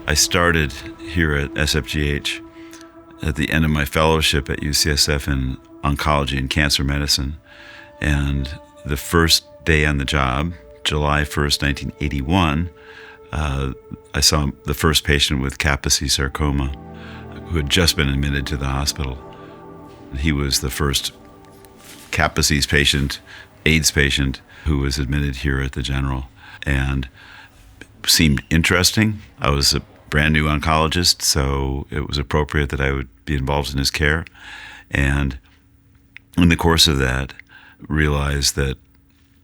I started here at SFGH at the end of my fellowship at UCSF in oncology and cancer medicine. And the first day on the job, July 1st, 1981, I saw the first patient with Kaposi sarcoma who had just been admitted to the hospital. He was the first Kaposi's patient, AIDS patient, who was admitted here at the General, and seemed interesting. I was a brand new oncologist, so it was appropriate that I would be involved in his care. And in the course of that, realized that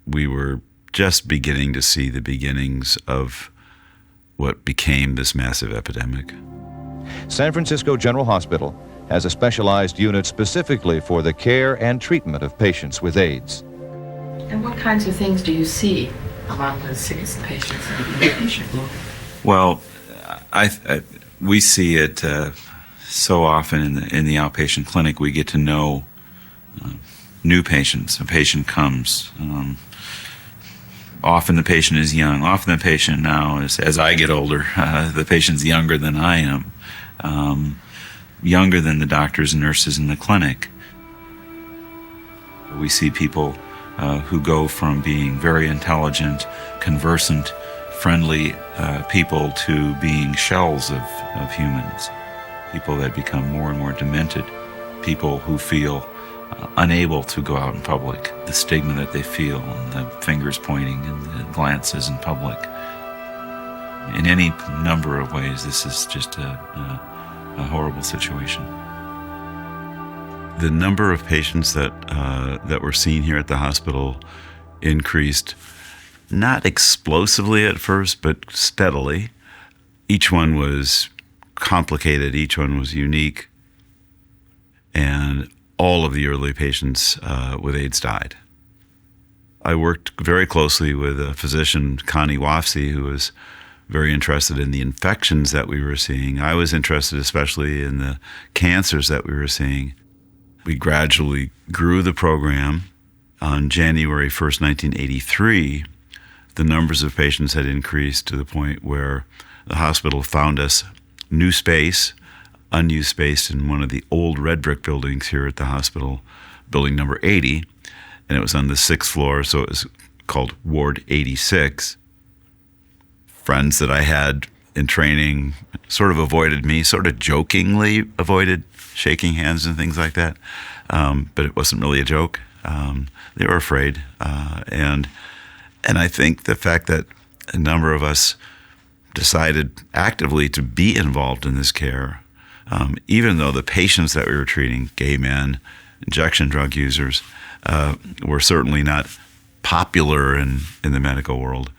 we were just beginning to see the beginnings of what became this massive epidemic. San Francisco General Hospital has a specialized unit specifically for the care and treatment of patients with AIDS. And what kinds of things do you see among the sickest patients in the inpatient? Well, we see it so often in the outpatient clinic. We get to know new patients. A patient comes. Often the patient is young. Often the patient now, as I get older, the patient's younger than I am, younger than the doctors and nurses in the clinic. We see people who go from being very intelligent, conversant, friendly people to being shells of humans, people that become more and more demented, people who feel unable to go out in public, the stigma that they feel, and the fingers pointing and the glances in public. In any number of ways, this is just a horrible situation. The number of patients that were seen here at the hospital increased, not explosively at first, but steadily. Each one was complicated, each one was unique, and all of the early patients with AIDS died. I worked very closely with a physician, Connie Wafsey, who was very interested in the infections that we were seeing. I was interested especially in the cancers that we were seeing. We gradually grew the program. On January 1st, 1983, the numbers of patients had increased to the point where the hospital found us new space, unused space in one of the old red brick buildings here at the hospital, building number 80, and it was on the 6th floor, so it was called Ward 86. Friends that I had in training sort of avoided me, sort of jokingly avoided shaking hands and things like that, but it wasn't really a joke. They were afraid, and I think the fact that a number of us decided actively to be involved in this care, even though the patients that we were treating, gay men, injection drug users, were certainly not popular in the medical world,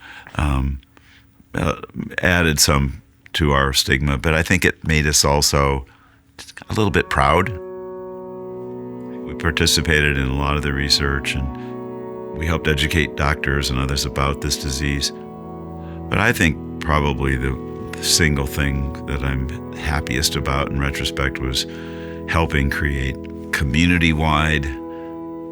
added some to our stigma, but I think it made us also a little bit proud. We participated in a lot of the research, and we helped educate doctors and others about this disease. But I think probably the single thing that I'm happiest about in retrospect was helping create community-wide,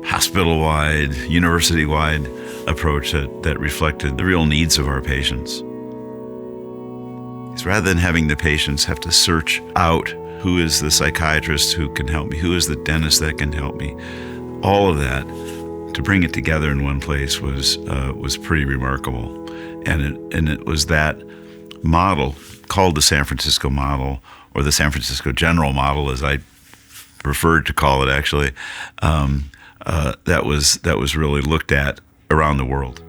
hospital-wide, university-wide approach that reflected the real needs of our patients. Rather than having the patients have to search out who is the psychiatrist who can help me, who is the dentist that can help me, all of that, to bring it together in one place was pretty remarkable. And it was that model, called the San Francisco model, or the San Francisco General model, as I preferred to call it actually, that was really looked at around the world.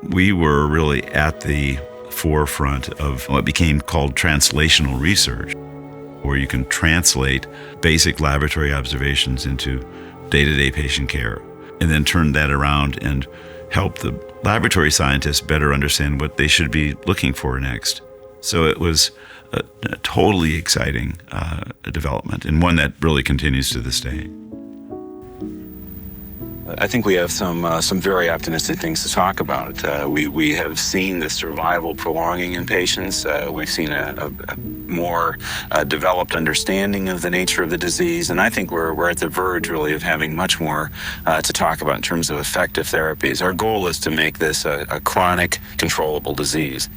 We were really at the forefront of what became called translational research, where you can translate basic laboratory observations into day-to-day patient care, and then turn that around and help the laboratory scientists better understand what they should be looking for next. So it was a totally exciting development, and one that really continues to this day. I think we have some very optimistic things to talk about. We have seen the survival prolonging in patients. We've seen a more developed understanding of the nature of the disease, and I think we're at the verge really of having much more to talk about in terms of effective therapies. Our goal is to make this a chronic, controllable disease.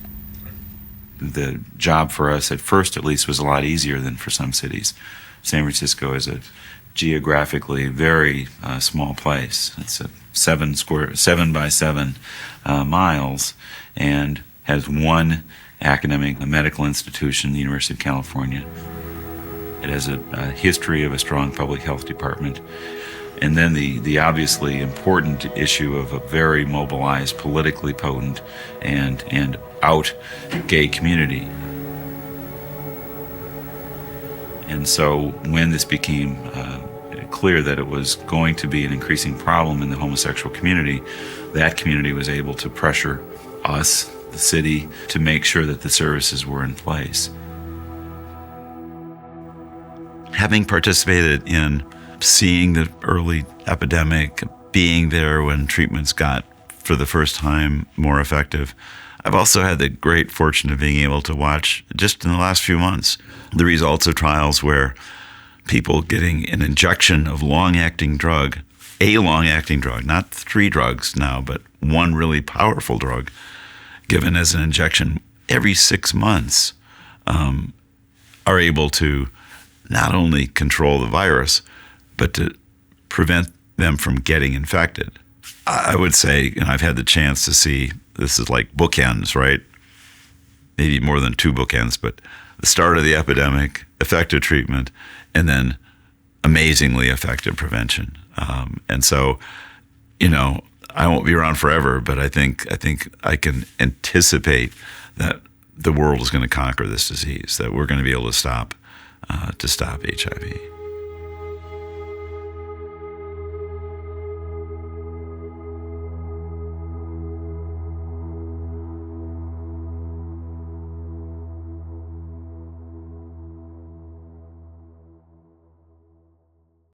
The job for us at first, at least, was a lot easier than for some cities. San Francisco is a geographically very small place. It's a 7 by 7 miles, and has one academic medical institution, the University of California. It has a history of a strong public health department. And then the obviously important issue of a very mobilized, politically potent, and out gay community. And so when this became clear that it was going to be an increasing problem in the homosexual community, that community was able to pressure us, the city, to make sure that the services were in place. Having participated in seeing the early epidemic, being there when treatments got, for the first time, more effective, I've also had the great fortune of being able to watch, just in the last few months, the results of trials where people getting an injection of long-acting drug, a long-acting drug, not 3 drugs now, but one really powerful drug, given as an injection every 6 months, are able to not only control the virus, but to prevent them from getting infected. I would say, and I've had the chance to see, this is like bookends, right? Maybe more than 2 bookends, but the start of the epidemic, effective treatment, and then amazingly effective prevention. And so, I won't be around forever, but I think I can anticipate that the world is going to conquer this disease, that we're going to be able to stop HIV.